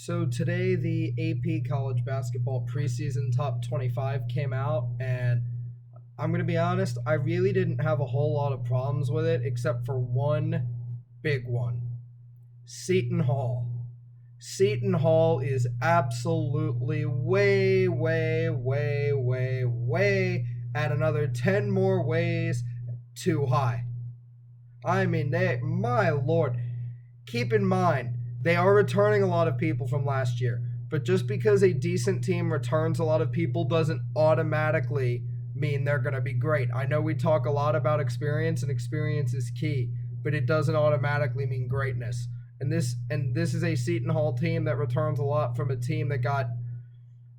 So today the AP college basketball preseason top 25 came out, and I'm going to be honest, I really didn't have a whole lot of problems with it except for one big one. Seton Hall. Seton Hall is absolutely way at another 10 more ways too high. I mean, my lord, keep in mind, they are returning a lot of people from last year. But just because a decent team returns a lot of people doesn't automatically mean they're going to be great. I know we talk a lot about experience, and experience is key, but it doesn't automatically mean greatness. And this is a Seton Hall team that returns a lot from a team that got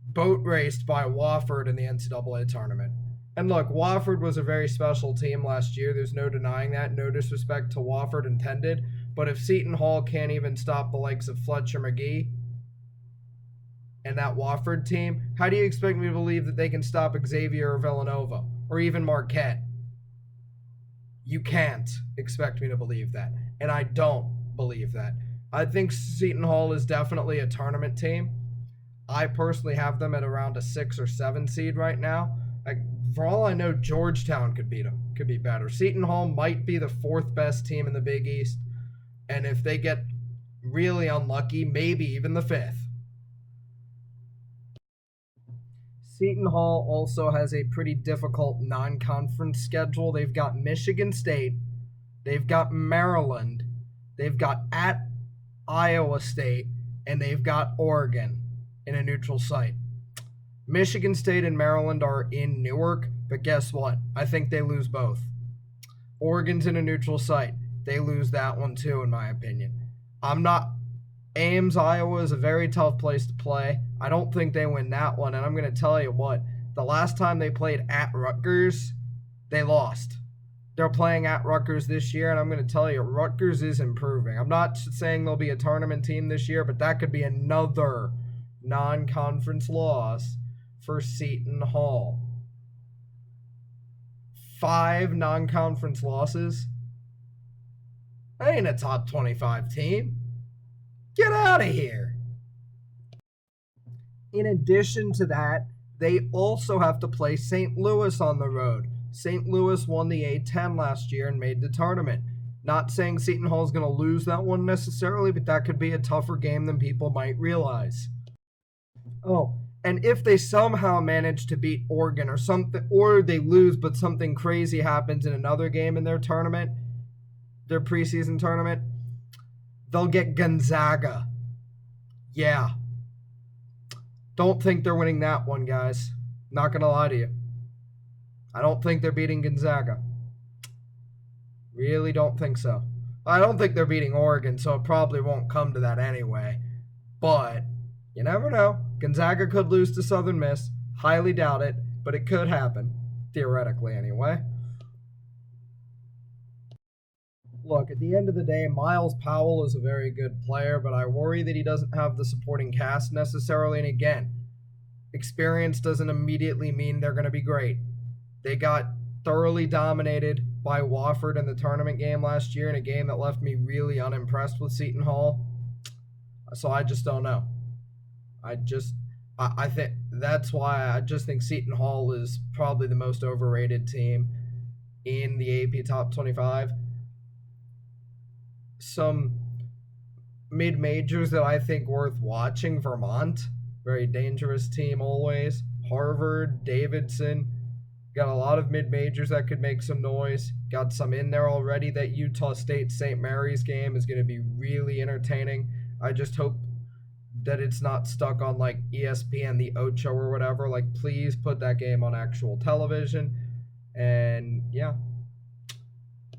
boat raced by Wofford in the NCAA tournament. And look, Wofford was a very special team last year. There's no denying that. No disrespect to Wofford intended. But if Seton Hall can't even stop the likes of Fletcher McGee and that Wofford team, how do you expect me to believe that they can stop Xavier or Villanova or even Marquette? You can't expect me to believe that. And I don't believe that. I think Seton Hall is definitely a tournament team. I personally have them at around a 6 or 7 seed right now. For all I know, Georgetown could beat them, could be better. Seton Hall might be the 4th best team in the Big East. And if they get really unlucky, maybe even the 5th. Seton Hall also has a pretty difficult non-conference schedule. They've got Michigan State, they've got Maryland, they've got at Iowa State, and they've got Oregon in a neutral site. Michigan State and Maryland are in Newark, but guess what? I think they lose both. Oregon's in a neutral site. They lose that one too, in my opinion. Ames, Iowa is a very tough place to play. I don't think they win that one, and I'm going to tell you what, the last time they played at Rutgers, they lost. They're playing at Rutgers this year, and I'm going to tell you, Rutgers is improving. I'm not saying they'll be a tournament team this year, but that could be another non-conference loss for Seton Hall. 5 non-conference losses? That ain't a top 25 team. Get out of here. In addition to that, they also have to play St. Louis on the road. St. Louis won the A-10 last year and made the tournament. Not saying Seton Hall is going to lose that one necessarily, but that could be a tougher game than people might realize. Oh, and if they somehow manage to beat Oregon or something, or they lose but something crazy happens in another game in their tournament, their preseason tournament, they'll get Gonzaga. Yeah. Don't think they're winning that one, guys. Not going to lie to you. I don't think they're beating Gonzaga. Really don't think so. I don't think they're beating Oregon, so it probably won't come to that anyway. But you never know. Gonzaga could lose to Southern Miss. Highly doubt it, but it could happen. Theoretically, anyway. Look, at the end of the day, Miles Powell is a very good player, but I worry that he doesn't have the supporting cast necessarily. And again, experience doesn't immediately mean they're going to be great. They got thoroughly dominated by Wofford in the tournament game last year, in a game that left me really unimpressed with Seton Hall. So I just don't know. I think that's why I just think Seton Hall is probably the most overrated team in the AP Top 25. Some mid-majors that I think worth watching: Vermont, very dangerous team always. Harvard, Davidson, got a lot of mid-majors that could make some noise. Got some in there already. That Utah State St. Mary's game is going to be really entertaining. I just hope that it's not stuck on like ESPN, the Ocho or whatever. Like, please put that game on actual television. And yeah,